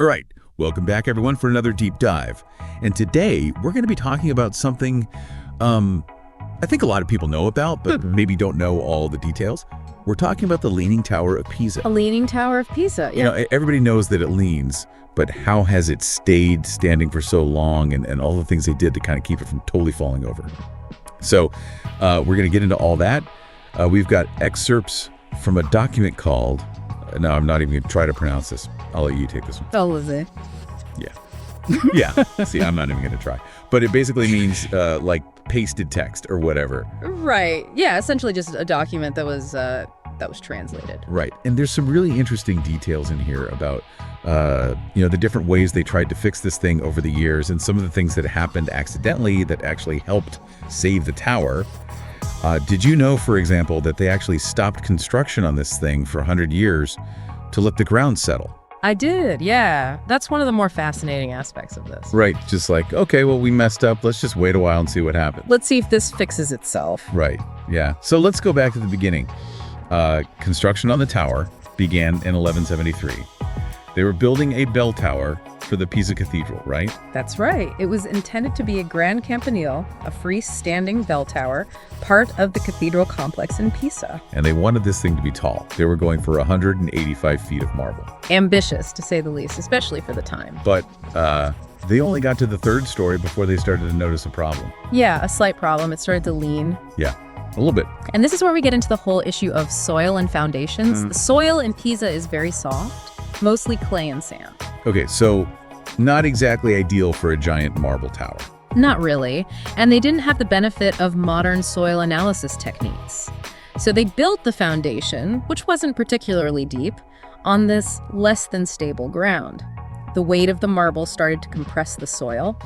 All right, welcome back everyone for another deep dive. And today we're going to be talking about something I think a lot of people know about, but maybe don't know all the details. We're talking about the Leaning Tower of Pisa. A Leaning Tower of Pisa, yeah. You know, everybody knows that it leans, but how has it stayed standing for so long and all the things they did to kind of keep it from totally falling over? So we're going to get into all that. We've got excerpts from a document called, no, I'm not even going to try to pronounce this. I'll let you take this one. Stabilization. Yeah. Yeah. See, I'm not even going to try. But it basically means like pasted text or whatever. Right. Yeah, essentially just a document that was translated. Right. And there's some really interesting details in here about the different ways they tried to fix this thing over the years and some of the things that happened accidentally that actually helped save the tower. Did you know, for example, that they actually stopped construction on this thing for 100 years to let the ground settle? I did, yeah. That's one of the more fascinating aspects of this. Right. Just like, okay, well, we messed up. Let's just wait a while and see what happens. Let's see if this fixes itself. Right. Yeah. So let's go back to the beginning. Construction on the tower began in 1173. They were building a bell tower for the Pisa Cathedral, right? That's right. It was intended to be a grand campanile, a freestanding bell tower, part of the cathedral complex in Pisa. And they wanted this thing to be tall. They were going for 185 feet of marble. Ambitious, to say the least, especially for the time. But they only got to the third story before they started to notice a problem. Yeah, a slight problem. It started to lean. Yeah, a little bit. And this is where we get into the whole issue of soil and foundations. The soil in Pisa is very soft, mostly clay and sand. Okay, so not exactly ideal for a giant marble tower. Not really. And they didn't have the benefit of modern soil analysis techniques. So they built the foundation, which wasn't particularly deep, on this less than stable ground. The weight of the marble started to compress the soil,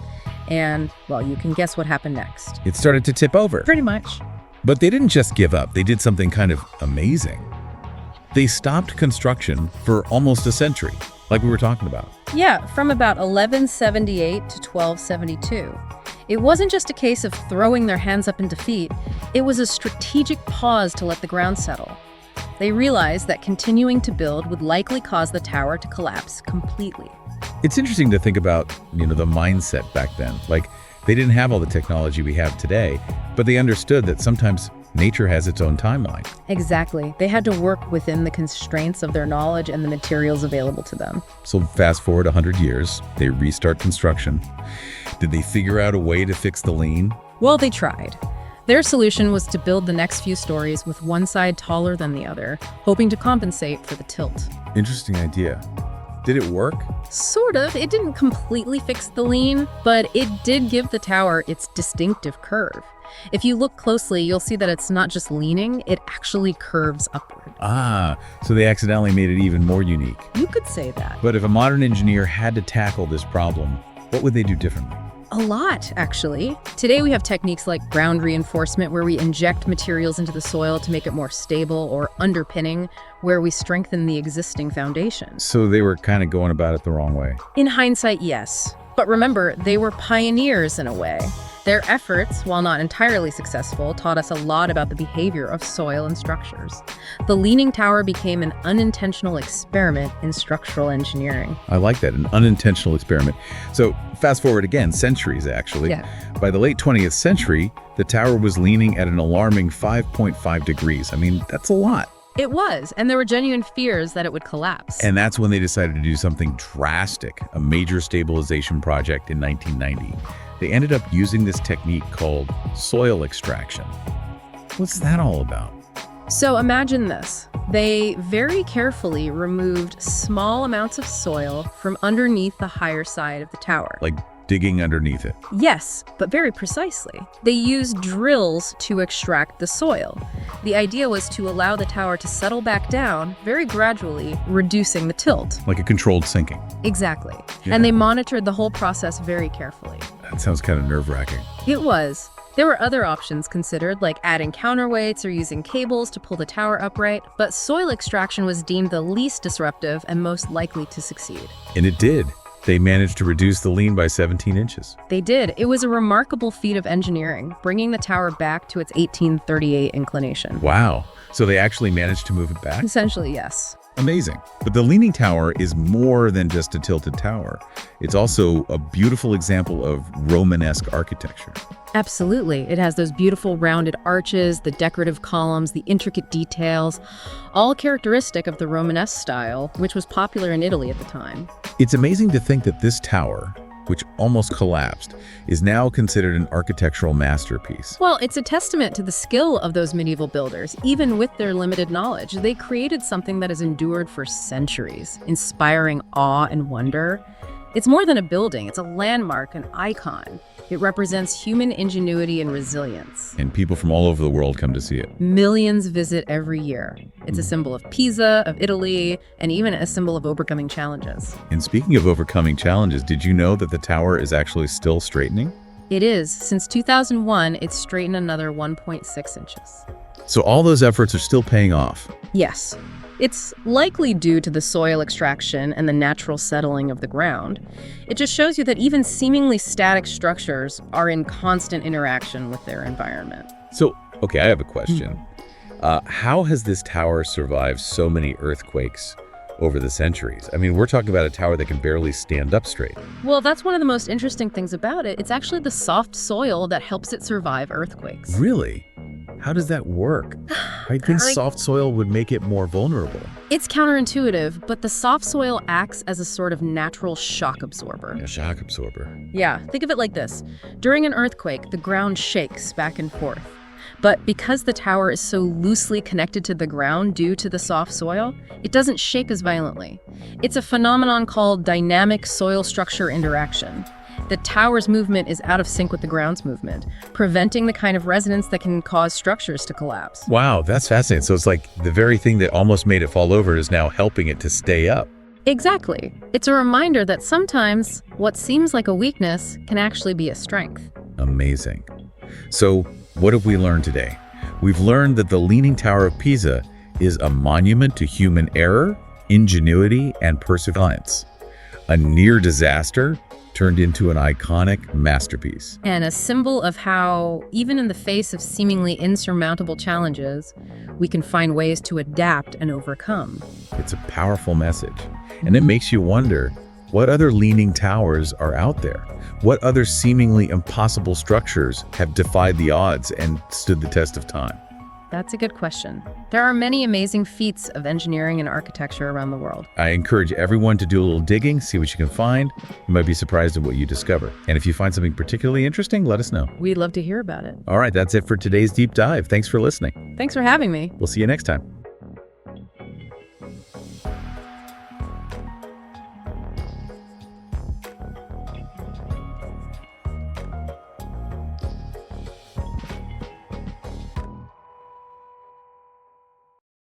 and, well, you can guess what happened next. It started to tip over. Pretty much. But they didn't just give up. They did something kind of amazing. They stopped construction for almost a century, like we were talking about. Yeah, from about 1178 to 1272. It wasn't just a case of throwing their hands up in defeat. It was a strategic pause to let the ground settle. They realized that continuing to build would likely cause the tower to collapse completely. It's interesting to think about, the mindset back then. Like, they didn't have all the technology we have today, but they understood that sometimes nature has its own timeline. Exactly. They had to work within the constraints of their knowledge and the materials available to them. So fast forward 100 years, they restart construction. Did they figure out a way to fix the lean? Well, they tried. Their solution was to build the next few stories with one side taller than the other, hoping to compensate for the tilt. Interesting idea. Did it work? Sort of. It didn't completely fix the lean, but it did give the tower its distinctive curve. If you look closely, you'll see that it's not just leaning, it actually curves upward. Ah, so they accidentally made it even more unique. You could say that. But if a modern engineer had to tackle this problem, what would they do differently? A lot, actually. Today we have techniques like ground reinforcement, where we inject materials into the soil to make it more stable, or underpinning, where we strengthen the existing foundation. So they were kind of going about it the wrong way. In hindsight, yes. But remember, they were pioneers in a way. Their efforts, while not entirely successful, taught us a lot about the behavior of soil and structures. The Leaning Tower became an unintentional experiment in structural engineering. I like that, an unintentional experiment. So fast forward again, centuries actually. Yeah. By the late 20th century, the tower was leaning at an alarming 5.5 degrees. I mean, that's a lot. It was, and there were genuine fears that it would collapse. And that's when they decided to do something drastic, a major stabilization project in 1990. They ended up using this technique called soil extraction. What's that all about? So imagine this. They very carefully removed small amounts of soil from underneath the higher side of the tower. Like digging underneath it. Yes, but very precisely. They used drills to extract the soil. The idea was to allow the tower to settle back down very gradually, reducing the tilt. Like a controlled sinking. Exactly. Yeah. And they monitored the whole process very carefully. That sounds kind of nerve-wracking. It was. There were other options considered, like adding counterweights or using cables to pull the tower upright, but soil extraction was deemed the least disruptive and most likely to succeed. And it did. They managed to reduce the lean by 17 inches. They did. It was a remarkable feat of engineering, bringing the tower back to its 1838 inclination. Wow. So they actually managed to move it back? Essentially, yes. Amazing. But the Leaning Tower is more than just a tilted tower. It's also a beautiful example of Romanesque architecture. Absolutely. It has those beautiful rounded arches, the decorative columns, the intricate details, all characteristic of the Romanesque style, which was popular in Italy at the time. It's amazing to think that this tower, which almost collapsed, is now considered an architectural masterpiece. Well, it's a testament to the skill of those medieval builders. Even with their limited knowledge, they created something that has endured for centuries, inspiring awe and wonder. It's more than a building, it's a landmark, an icon. It represents human ingenuity and resilience. And people from all over the world come to see it. Millions visit every year. It's a symbol of Pisa, of Italy, and even a symbol of overcoming challenges. And speaking of overcoming challenges, did you know that the tower is actually still straightening? It is. Since 2001, it's straightened another 1.6 inches. So all those efforts are still paying off. Yes. It's likely due to the soil extraction and the natural settling of the ground. It just shows you that even seemingly static structures are in constant interaction with their environment. So, okay, I have a question. How has this tower survived so many earthquakes over the centuries? I mean, we're talking about a tower that can barely stand up straight. Well, that's one of the most interesting things about it. It's actually the soft soil that helps it survive earthquakes. Really? How does that work? I think soft soil would make it more vulnerable. It's counterintuitive, but the soft soil acts as a sort of natural shock absorber. A shock absorber. Yeah, think of it like this. During an earthquake, the ground shakes back and forth. But because the tower is so loosely connected to the ground due to the soft soil, it doesn't shake as violently. It's a phenomenon called dynamic soil structure interaction. The tower's movement is out of sync with the ground's movement, preventing the kind of resonance that can cause structures to collapse. Wow, that's fascinating. So it's like the very thing that almost made it fall over is now helping it to stay up. Exactly. It's a reminder that sometimes what seems like a weakness can actually be a strength. Amazing. So what have we learned today? We've learned that the Leaning Tower of Pisa is a monument to human error, ingenuity, and perseverance. A near disaster turned into an iconic masterpiece. And a symbol of how, even in the face of seemingly insurmountable challenges, we can find ways to adapt and overcome. It's a powerful message. And it makes you wonder, what other leaning towers are out there? What other seemingly impossible structures have defied the odds and stood the test of time? That's a good question. There are many amazing feats of engineering and architecture around the world. I encourage everyone to do a little digging, see what you can find. You might be surprised at what you discover. And if you find something particularly interesting, let us know. We'd love to hear about it. All right, that's it for today's deep dive. Thanks for listening. Thanks for having me. We'll see you next time.